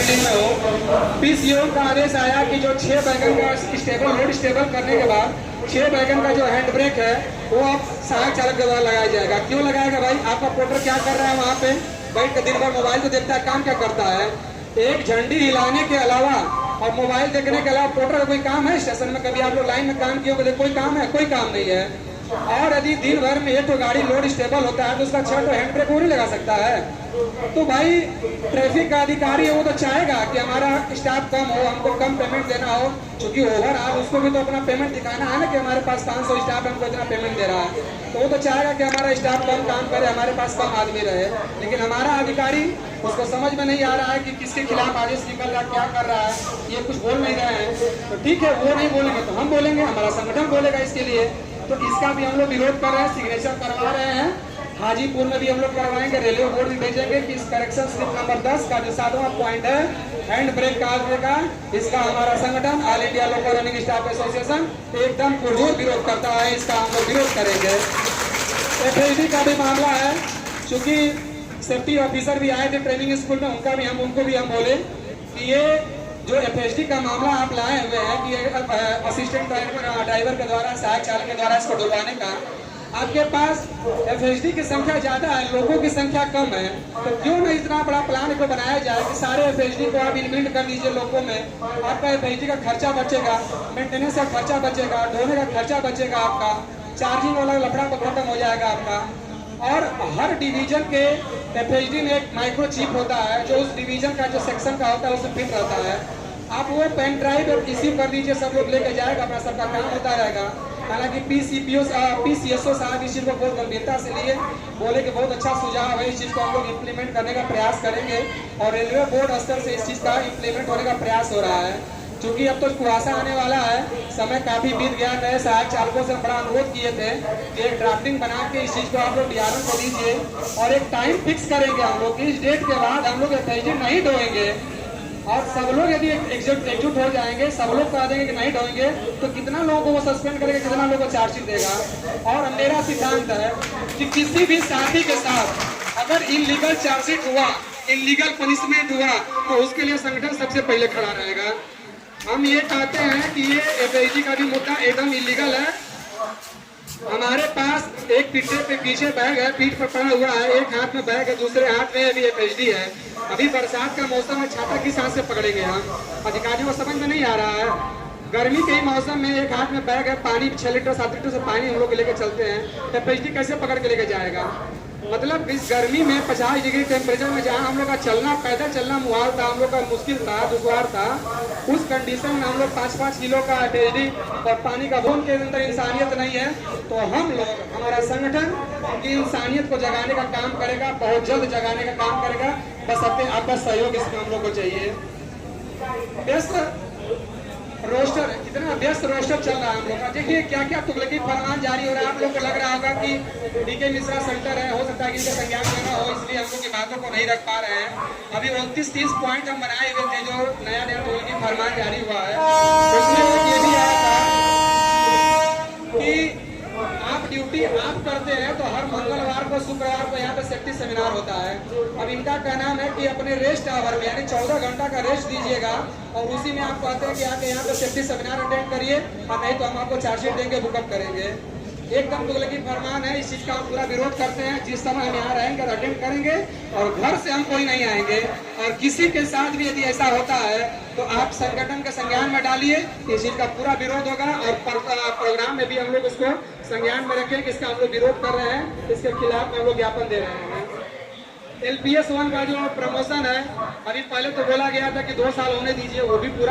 Trending में हो। PCO का आदेश आया कि जो 6 वैगन का स्टेबल लोड स्टेबल करने के बाद 6 वैगन का जो हैंड ब्रेक है वो अब सहायक चालक के द्वारा लगाया जाएगा। क्यों लगाएगा भाई? आपका पोर्टर क्या कर रहा है वहाँ पे? बैठ के दिन भर मोबाइल को देखता है, काम क्या करता है? एक झंडी हिलाने के अलावा और मोबाइल देखने के अलावा पोर्टर का कोई काम है स्टेशन में? कभी आप लोग लाइन में काम किए होंगे? कोई काम है? कोई काम नहीं है। और यदि दिन भर में एक तो गाड़ी लोड स्टेबल होता है तो उसका 6 तो हैंड ब्रेक वो नहीं लगा सकता है। तो भाई ट्रैफिक का अधिकारी है वो तो चाहेगा कि हमारा स्टाफ कम हो, हमको कम पेमेंट देना हो, क्योंकि ओवरऑल उसको भी तो अपना पेमेंट दिखाना है ना कि हमारे पास 500 स्टाफ हमको इतना पेमेंट दे रहा है। तो वो तो चाहेगा कि हमारा स्टाफ कम काम करे, हमारे पास कम आदमी रहे। लेकिन हमारा अधिकारी उसको समझ में नहीं आ रहा है कि किसके खिलाफ आदेश निकल रहा है, क्या कर रहा है, ये कुछ बोल नहीं रहे हैं। तो ठीक है, वो नहीं बोलेंगे तो हम बोलेंगे, हमारा संगठन बोलेगा इसके लिए। तो इसका भी हम लोग विरोध कर रहे हैं, सिग्नेचर करवा रहे हैं। हाजीपुर में भी हम लोग करवाएंगे, रेलवे बोर्ड भी भेजेंगे कि इस करेक्शन स्लिप नंबर 10 का जो 7वां पॉइंट है हैंड ब्रेक काटने का, इसका हमारा संगठन all India local running staff association एकदम पुरजोर विरोध करता है। इसका हम लोग विरोध करेंगे। एफएसडी का भी मामला है, चूंकि सेफ्टी ऑफिसर भी आए थे ट्रेनिंग स्कूल में, उनको भी हम बोले कि ये जो एफएसडी का मामला आप लाए हुए हैं कि असिस्टेंट ड्राइवर के द्वारा, सहायक चालक के द्वारा इसको ढुलवाने का, आपके पास एफएसडी की संख्या ज्यादा है, लोगों की संख्या कम है, तो क्यों ना इतना बड़ा प्लान को बनाया जाए कि सारे एफएसडी को आप इम्प्लीमेंट कर लीजिए लोगों में। आपका एफएसडी का खर्चा बचेगा, मेंटेनेंस का खर्चा बचेगा, ढोने का खर्चा बचेगा, आपका चार्जिंग वाला लफड़ा खत्म हो जाएगा आपका। और हर डिवीजन के एफएसडी में एक माइक्रो चिप होता है जो उस डिवीजन का जो सेक्शन का होता है उसमें फिट रहता है। आप वो पेन ड्राइव और रिसीव कर दीजिए, सब लोग लेके जाएगा, अपना सबका काम होता रहेगा। हालांकि पीसीएसओ साहब इस चीज़ को बहुत गंभीरता से लिए, बोले कि बहुत अच्छा सुझाव है, इस चीज़ को हम लोग इम्प्लीमेंट करने का प्रयास करेंगे और रेलवे बोर्ड स्तर से इस चीज़ का इम्प्लीमेंट होने का प्रयास हो रहा है। क्योंकि अब तो कुहासा आने वाला है, समय काफी बीत गया। नए सहायक चालकों से बड़ा अनुरोध किए थे कि एक ड्राफ्टिंग बना के इस चीज को आप लोग डीआरएम को दीजिए और एक टाइम फिक्स करेंगे हम लोग, इस डेट के बाद हम लोग एफएसडी नहीं ढोएंगे। और सब लोग यदि एकजुट हो जाएंगे, सब लोग कह देंगे कि नहीं ढोएंगे, तो कितना लोगों को वो सस्पेंड करेगा, कितना लोगों को चार्जशीट देगा। और मेरा सिद्धांत है कि किसी भी साथी के साथ अगर इलीगल चार्जशीट हुआ, इलीगल पनिशमेंट हुआ, तो उसके लिए संगठन सबसे पहले खड़ा रहेगा। हम ये कहते हैं कि ये एफएसडी का भी मुद्दा एकदम इलीगल है। हमारे पास एक पीछे बैग है, पीठ पर पड़ा हुआ है, एक हाथ में बैग है, दूसरे हाथ में अभी एफएसडी है। अभी बरसात का मौसम है, छाता किस हाथ से पकड़ेंगे हम? अधिकारियों को समझ में नहीं आ रहा है। गर्मी के ही मौसम में एक हाथ में बैग है, पानी 6 लीटर 7 लीटर से पानी हम लोग लेके चलते हैं, एफएसडी कैसे पकड़ के लेके जाएगा? मतलब इस गर्मी में 50 डिग्री टेम्परेचर में जहाँ हम लोग का चलना, पैदल चलना मुहाल था, हम लोग का मुश्किल था, दुश्वार था, उस कंडीशन में हम लोग 5-5 किलो का एफएसडी और पानी का बोन के अंदर इंसानियत नहीं है। तो हम लोग, हमारा संगठन की इंसानियत को जगाने का काम करेगा, बहुत जल्द जगाने का काम करेगा। बस आपका सहयोग इसमें हम लोग को चाहिए। व्यस्त रोस्टर, कितना व्यस्त रोस्टर चल रहा है हम लोग का। देखिए क्या क्या तुगलकी फरमान जारी हो रहा है। आप लोग को लग रहा होगा कि डीके मिश्रा सेंटर है, हो सकता है कि इनका संज्ञान लेना हो, इसलिए हम लोग की बातों को नहीं रख पा रहे हैं। अभी 29-30 पॉइंट हम बनाए हुए थे जो नया तुगलकी फरमान जारी हुआ है। उसमें ये भी आया था कि आप ड्यूटी आप करते हैं तो हर मंगलवार को, शुक्रवार को यहाँ पे सेफ्टी सेमिनार होता है। अब इनका कहना है कि अपने रेस्ट आवर में यानी 14 घंटा का रेस्ट दीजिएगा और उसी में आप कहते हैं कि आके यहाँ पे सेफ्टी सेमिनार अटेंड करिए, और नहीं तो हम आपको चार्जशीट देंगे, बुकअप करेंगे। एकदम तुगलकी फरमान है। इस चीज का हम पूरा विरोध करते हैं। जिस समय हम यहाँ रहेंगे अटेंड करेंगे और घर से हम कोई नहीं आएंगे। और किसी के साथ भी यदि ऐसा होता है तो आप संगठन के संज्ञान में डालिए, इस चीज का पूरा विरोध होगा। और प्रोग्राम में भी हम लोग इसको संज्ञान में रखें कि इसका हम लोग विरोध कर रहे हैं, इसके खिलाफ हम लोग ज्ञापन दे रहे हैं। LPS 1 का जो प्रमोशन है, अभी पहले तो बोला गया था कि 2 साल होने दीजिए, वो भी पूरा